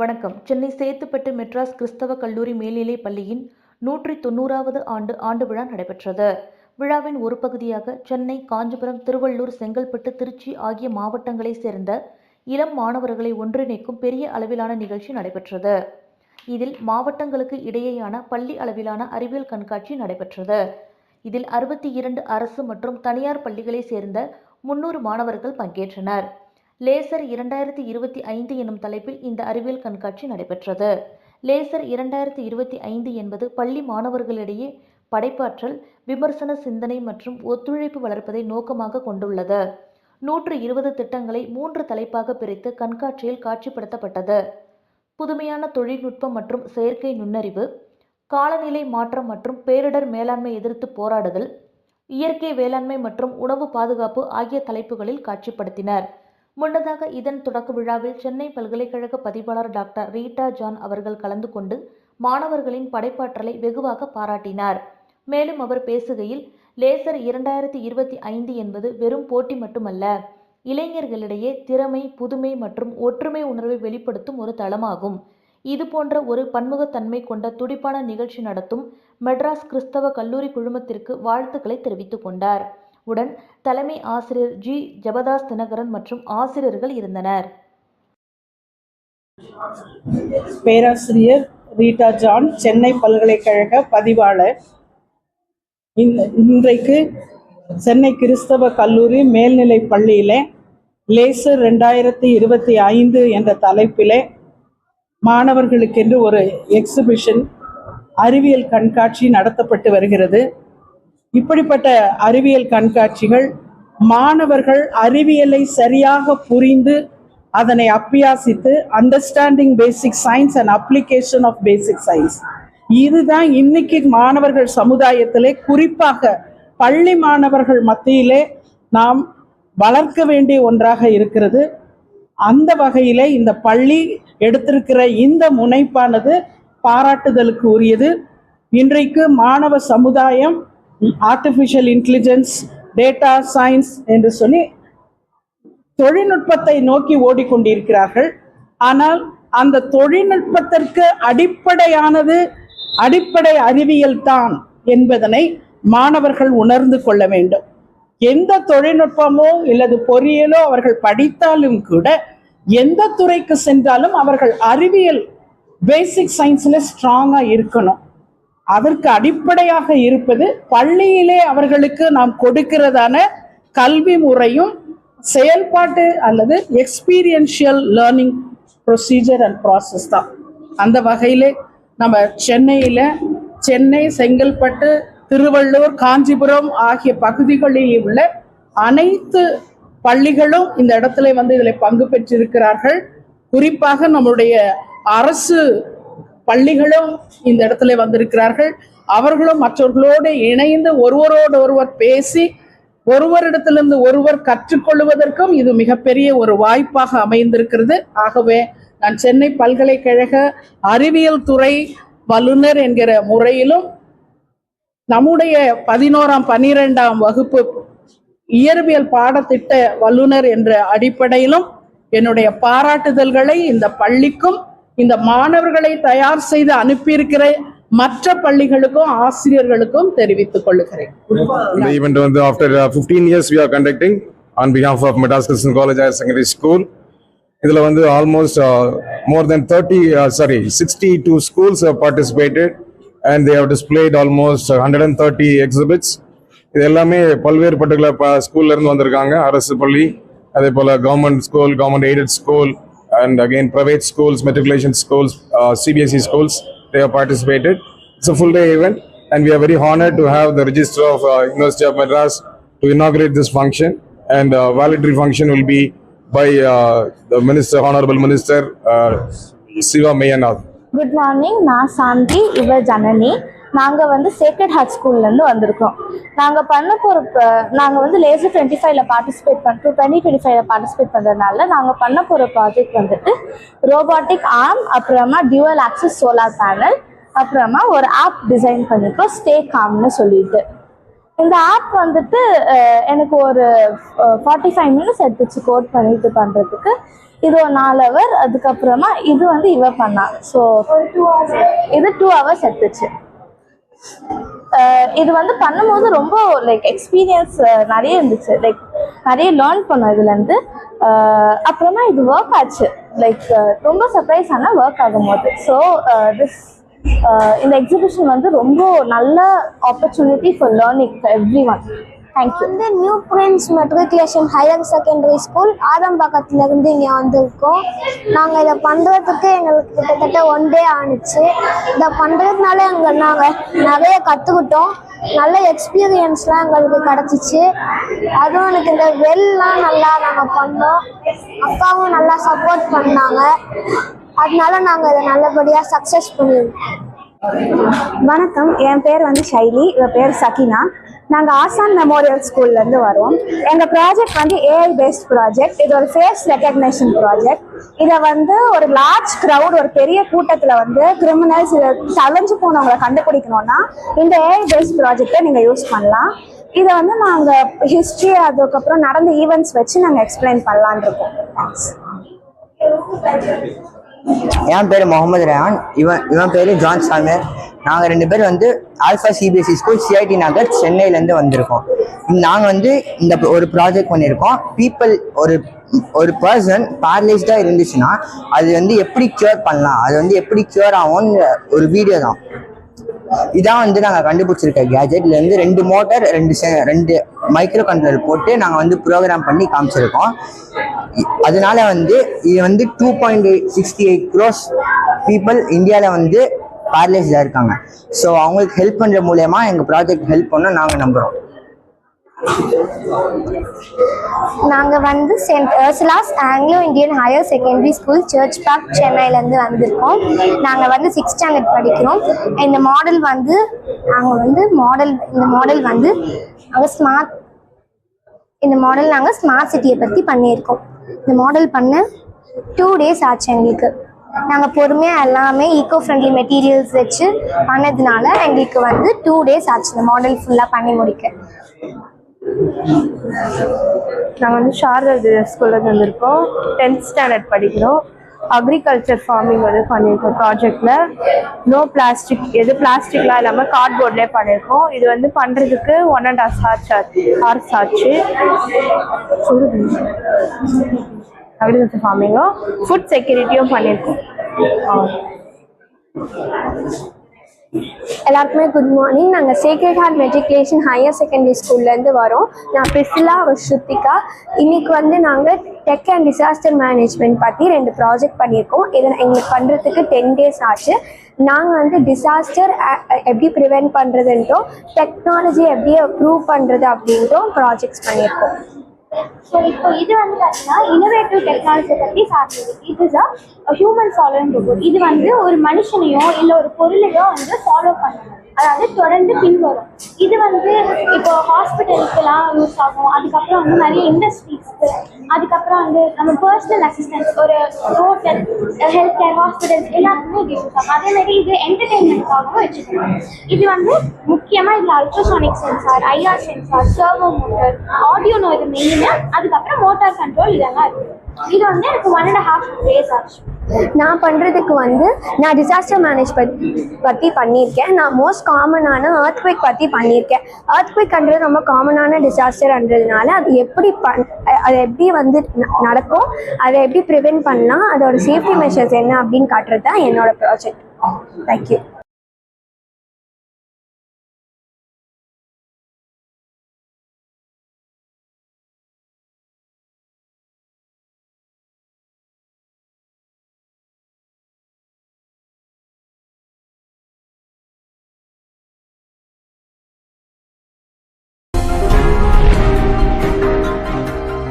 வணக்கம். சென்னை சேத்துப்பட்டு மெட்ராஸ் கிறிஸ்தவ கல்லூரி மேல்நிலைப் பள்ளியின் 190வது ஆண்டு விழா நடைபெற்றது. விழாவின் ஒரு பகுதியாக சென்னை, காஞ்சிபுரம், திருவள்ளூர், செங்கல்பட்டு, திருச்சி ஆகிய மாவட்டங்களைச் சேர்ந்த இளம் மாணவர்களை ஒன்றிணைக்கும் பெரிய அளவிலான நிகழ்ச்சி நடைபெற்றது. இதில் மாவட்டங்களுக்கு இடையேயான பள்ளி அளவிலான அறிவியல் கண்காட்சி நடைபெற்றது. இதில் 62 அரசு மற்றும் தனியார் பள்ளிகளைச் சேர்ந்த 300 மாணவர்கள் பங்கேற்றனர். லேசர் 2025 எனும் தலைப்பில் இந்த அறிவியல் கண்காட்சி நடைபெற்றது. லேசர் 2025 என்பது பள்ளி மாணவர்களிடையே படைப்பாற்றல், விமர்சன சிந்தனை மற்றும் ஒத்துழைப்பு வளர்ப்பதை நோக்கமாக கொண்டுள்ளது. 120 திட்டங்களை 3 தலைப்பாக பிரித்து கண்காட்சியில் காட்சிப்படுத்தப்பட்டது. புதுமையான தொழில்நுட்பம் மற்றும் செயற்கை நுண்ணறிவு, காலநிலை மாற்றம் மற்றும் பேரிடர் மேலாண்மை எதிர்த்து போராடுதல், இயற்கை வேளாண்மை மற்றும் உணவு பாதுகாப்பு ஆகிய தலைப்புகளில் காட்சிப்படுத்தினர். முன்னதாக இதன் தொடக்க விழாவில் சென்னை பல்கலைக்கழக பதிவாளர் டாக்டர் ரீட்டா ஜான் அவர்கள் கலந்து கொண்டு மாணவர்களின் படைப்பாற்றலை வெகுவாக பாராட்டினார். மேலும் அவர் பேசுகையில், லேசர் 2025 என்பது வெறும் போட்டி மட்டுமல்ல, இளைஞர்களிடையே திறமை, புதுமை மற்றும் ஒற்றுமை உணர்வை வெளிப்படுத்தும் ஒரு தளமாகும். இதுபோன்ற ஒரு பன்முகத்தன்மை கொண்ட துடிப்பான நிகழ்ச்சி நடத்தும் மெட்ராஸ் கிறிஸ்தவ கல்லூரி குழுமத்திற்கு வாழ்த்துக்களை தெரிவித்துக் கொண்டார். உடன் தலைமை ஆசிரியர் ஜி. ஜெபதாஸ் தினகரன் மற்றும் ஆசிரியர்கள் இருந்தனர். பேராசிரியர் ரீட்டா ஜான், சென்னை பல்கலைக்கழக பதிவாளர். இன்றைக்கு சென்னை கிறிஸ்தவ கல்லூரி மேல்நிலை பள்ளியிலே லேசர் 2025 என்ற தலைப்பிலே மாணவர்களுக்கென்று ஒரு எக்ஸிபிஷன், அறிவியல் கண்காட்சி நடத்தப்பட்டு வருகிறது. இப்படிப்பட்ட அறிவியல் கண்காட்சிகள் மாணவர்கள் அறிவியலை சரியாக புரிந்து அதனை அபியாசித்து understanding basic science and application of basic science, இதுதான் இன்னைக்கு மாணவர்கள் சமுதாயத்திலே, குறிப்பாக பள்ளி மாணவர்கள் மத்தியிலே நாம் வளர்க்க வேண்டிய ஒன்றாக இருக்கிறது. அந்த வகையிலே இந்த பள்ளி எடுத்திருக்கிற இந்த முனைப்பானது பாராட்டுதலுக்கு உரியது. இன்றைக்கு மாணவ சமுதாயம் ஆர்டிஃபிஷியல் இன்டெலிஜென்ஸ், டேட்டா சயின்ஸ் என்று சொல்லி தொழில்நுட்பத்தை நோக்கி ஓடிக்கொண்டிருக்கிறார்கள். ஆனால் அந்த தொழில்நுட்பத்திற்கு அடிப்படையானது அடிப்படை அறிவியல் தான் என்பதனை மாணவர்கள் உணர்ந்து கொள்ள வேண்டும். எந்த தொழில்நுட்பமோ இல்லது பொறியியலோ அவர்கள் படித்தாலும் கூட, எந்த துறைக்கு சென்றாலும் அவர்கள் அறிவியல் பேசிக் சயின்ஸ்ல ஸ்ட்ராங்கா இருக்கணும். அதற்கு அடிப்படையாக இருப்பது பள்ளியிலே அவர்களுக்கு நாம் கொடுக்கிறதான கல்வி முறையும் செயல்பாட்டு அல்லது experiential learning procedure and process தான். அந்த வகையிலே நம்ம சென்னை, செங்கல்பட்டு, திருவள்ளூர், காஞ்சிபுரம் ஆகிய பகுதிகளில் உள்ள அனைத்து பள்ளிகளும் இந்த இடத்துல இதில் பங்கு பெற்றிருக்கிறார்கள். குறிப்பாக நம்முடைய அரசு பள்ளிகளும் இந்த இடத்துல வந்திருக்கிறார்கள். அவர்களும் மற்றவர்களோடு இணைந்து ஒருவரோடு ஒருவர் பேசி ஒருவரிடத்திலிருந்து ஒருவர் கற்றுக்கொள்வதற்கும் இது மிகப்பெரிய ஒரு வாய்ப்பாக அமைந்திருக்கிறது. ஆகவே நான் சென்னை பல்கலைக்கழக அறிவியல் துறை வல்லுநர் என்கிற முறையிலும் நம்முடைய 11ஆம் 12ஆம் வகுப்பு இயற்பியல் பாடத்திட்ட வல்லுநர் என்ற அடிப்படையிலும் என்னுடைய பாராட்டுதல்களை இந்த பள்ளிக்கும் இந்த மாணவர்களை தயார் செய்து அனுப்பியிருக்கிற மற்ற பள்ளிகளுக்கும் ஆசிரியர்களுக்கும் தெரிவித்துக் கொள்கிறேன். The event after 15 years we are conducting on behalf of Madras Christian College Higher Secondary School. இதுல almost more than 62 schools have participated and they have displayed almost 130 exhibits. இது எல்லாமே பல்வேறு பர்டிகுலர் ஸ்கூல்ல இருந்து வந்திருக்காங்க. அரசு பள்ளி, அதே போல government school, government aided school, and again private schools, matriculation schools, CBSE schools, they have participated. It's a full day event and we are very honored to have the Register of University of Madras to inaugurate this function, and valedictory function will be by the Minister, Honorable Minister Siva Mayanath. Good morning, நான் சாந்தி, இவர் ஜனனி. நாங்கள் sacred heart ஸ்கூல்லேருந்து வந்திருக்கோம். நாங்கள் laser 2025 participate பண்ணுறதுனால நாங்கள் பண்ண போகிற ப்ராஜெக்ட் ரோபாட்டிக் ஆர்ம், அப்புறமா டியூவல் ஆக்சிஸ் சோலார் பேனல், அப்புறமா ஒரு ஆப் டிசைன் பண்ணியிருக்கோம், ஸ்டே காம்னு சொல்லிட்டு. இந்த ஆப் எனக்கு ஒரு 45 மினிட்ஸ் எடுத்துச்சு கோட் பண்ணிட்டு பண்ணுறதுக்கு. இது ஒரு 4 hour. அதுக்கப்புறமா இது வந்து இவ பண்ணா. ஸோ இது 2 hours எடுத்துச்சு. இது வந்து பண்ணும்போது ரொம்ப லைக் எக்ஸ்பீரியன்ஸ் நிறைய இருந்துச்சு. லைக் நிறைய லேர்ன் பண்ணோம் இதுலேருந்து. அப்புறமா இது ஒர்க் ஆச்சு. லைக் ரொம்ப சர்ப்ரைஸ் ஆனால் ஒர்க் ஆகும்போது. ஸோ இந்த எக்ஸிபிஷன் வந்து ரொம்ப நல்ல opportunity for learning for everyone. Thank you. வந்து New Prince matriculation higher secondary school ஆதம்பாக்கத்துலேருந்து இங்கே வந்திருக்கோம். நாங்கள் இதை பண்ணுறதுக்கு எங்களுக்கு கிட்டத்தட்ட 1 day ஆணுச்சு. இதை பண்ணுறதுனால நாங்கள் நிறைய கற்றுக்கிட்டோம். நல்ல எக்ஸ்பீரியன்ஸ்லாம் எங்களுக்கு கிடச்சிச்சு. அதுவும் எனக்கு இந்த வெல்லாம் நல்லா நாங்கள் பண்ணோம். அக்காவும் நல்லா சப்போர்ட் பண்ணாங்க. அதனால நாங்கள் இதை நல்லபடியாக சக்ஸஸ் பண்ணியிருக்கோம். வணக்கம், என் பேர் வந்து ஷைலி, இவன் பேர் சகினா. நாங்கள் ஆசான் மெமோரியல் ஸ்கூல்லேருந்து வரோம். எங்கள் ப்ராஜெக்ட் வந்து ஏஐ பேஸ்ட் ப்ராஜெக்ட். இது ஒரு ஃபேஸ் ரெக்கக்னேஷன் ப்ராஜெக்ட். இதை வந்து ஒரு லார்ஜ் க்ரௌட், ஒரு பெரிய கூட்டத்தில் வந்து கிரிமினல்ஸ், இதை தொலைஞ்சு போனவங்களை கண்டுபிடிக்கணும்னா இந்த ஏஐ பேஸ்ட் ப்ராஜெக்டை நீங்கள் யூஸ் பண்ணலாம். இதை வந்து நாங்கள் ஹிஸ்ட்ரி, அதுக்கப்புறம் நடந்த ஈவெண்ட்ஸ் வச்சு நாங்கள் எக்ஸ்பிளைன் பண்ணலான் இருக்கோம். தேங்க்ஸ். என் பேர் முகமது ரயான், இவன் பேர் ஜான் சாமர். நாங்கள் 2 பேர் வந்து ஆல்ஃபா சிபிஎஸ்சி ஸ்கூல் சிஐடி நகர் சென்னையிலேருந்து வந்திருக்கோம். நாங்கள் வந்து இந்த ஒரு ப்ராஜெக்ட் பண்ணியிருக்கோம். பீப்புள் ஒரு பர்சன் பேரலைஸ்டாக இருந்துச்சுன்னா அது வந்து எப்படி க்யூர் பண்ணலாம், அது வந்து எப்படி க்யூர் ஆகும்னு ஒரு வீடியோ தான். இதான் வந்து நாங்கள் கண்டுபிடிச்சிருக்க கேஜெட்ல இருந்து 2 மோட்டர் 2 மைக்ரோ கண்ட்ரோலர் போட்டு நாங்கள் வந்து ப்ரோக்ராம் பண்ணி காமிச்சிருக்கோம். அதனால வந்து இது வந்து 2.68 crores பீப்புள் இந்தியாவில் வந்து பேரலைஸ்டாக இருக்காங்க. ஸோ அவங்களுக்கு ஹெல்ப் பண்ணுற மூலயமா எங்கள் ப்ராஜெக்ட் ஹெல்ப் பண்ண நாங்கள் நம்புகிறோம். நாங்கள் வந்து Saint Ursula's Anglo Indian higher secondary school Church Park சென்னையிலேருந்து வந்திருக்கோம். நாங்கள் வந்து 6th standard படிக்கிறோம். இந்த மாடல் வந்து நாங்கள் ஸ்மார்ட் சிட்டியை பற்றி பண்ணியிருக்கோம். இந்த மாடல் பண்ண 2 days ஆச்சு எங்களுக்கு. நாங்கள் பொறுமையாக எல்லாமே ஈக்கோ ஃப்ரெண்ட்லி மெட்டீரியல்ஸ் வச்சு பண்ணதுனால எங்களுக்கு வந்து 2 days ஆச்சு இந்த மாடல் ஃபுல்லாக பண்ணி முடிக்க. நாங்கள் வந்து சாரதா ஸ்கூல்லேருந்து வந்திருக்கோம். 10th standard படிக்கிறோம். அக்ரிகல்ச்சர் ஃபார்மிங் வந்து பண்ணியிருக்கோம். ப்ராஜெக்டில் நோ பிளாஸ்டிக், எது பிளாஸ்டிக்லாம் இல்லாமல் கார்ட்போர்ட்லேயே பண்ணியிருக்கோம். இது வந்து பண்ணுறதுக்கு 1.5 hours ஆச்சு. அக்ரிகல்ச்சர் ஃபார்மிங்கும் ஃபுட் செக்யூரிட்டியும் பண்ணியிருக்கோம். எல்லாருக்குமே குட் மார்னிங். நாங்கள் sacred heart matriculation higher secondary ஸ்கூல்லேருந்து வரோம். நான் பிரிசிலா, ஸ்ருத்திகா. இன்னைக்கு வந்து நாங்கள் டெக் அண்ட் டிசாஸ்டர் மேனேஜ்மெண்ட் பற்றி 2 ப்ராஜெக்ட் பண்ணியிருக்கோம். இதை எங்களுக்கு பண்ணுறதுக்கு 10 days ஆச்சு. நாங்கள் வந்து டிசாஸ்டர் எப்படி ப்ரிவென்ட் பண்ணுறதுன்ட்டும் டெக்னாலஜி எப்படி ப்ரூவ் பண்ணுறது அப்படின்ட்டும் ப்ராஜெக்ட்ஸ் பண்ணியிருக்கோம். ஸோ இப்போ இது வந்து பார்த்தீங்கன்னா இனோவேட்டிவ் டெக்னாலஜி பற்றி சார்ந்தது. இதுதான் ஹியூமன் ஃபாலோயிங் ரோபோட். இது வந்து ஒரு மனுஷனையோ இல்லை ஒரு பொருளையோ வந்து ஃபாலோ பண்ணணும், அதாவது தொடர்ந்து பின்வரும். இது வந்து இப்போ ஹாஸ்பிட்டலுக்குலாம் யூஸ் ஆகும். அதுக்கப்புறம் வந்து நிறைய இண்டஸ்ட்ரீஸ்க்கு, அதுக்கப்புறம் வந்து நம்ம பர்சனல் அசிஸ்டன்ஸ், ஒரு ஹோட்டல், ஹெல்த் கேர், ஹாஸ்பிட்டல்ஸ் எல்லாத்துக்குமே இது யூஸ் ஆகும். அதேமாதிரி இது என்டர்டெயின்மெண்ட்காகவும் வச்சுக்கணும். இது வந்து முக்கியமாக இதில் ultrasonic sensor, IR sensor, servo motor, Arduino இது மெயின், அதுக்கப்புறம் மோட்டார் கண்ட்ரோல் இதெல்லாம் இருக்குது. இது வந்து எனக்கு 1.5 days ஆச்சு. நான் பண்ணுறதுக்கு வந்து நான் டிசாஸ்டர் பற்றி பண்ணியிருக்கேன். நான் மோஸ்ட் காமனான earthquake பற்றி பண்ணியிருக்கேன். earthquakeன்றது ரொம்ப காமனான டிசாஸ்டர்ன்றதுனால அது எப்படி வந்து நடக்கும், அதை எப்படி ப்ரிவென்ட் பண்ணலாம், அதோட சேஃப்டி மெஷர்ஸ் என்ன அப்படின்னு காட்டுறது தான் என்னோட ப்ராஜெக்ட். தேங்க்யூ.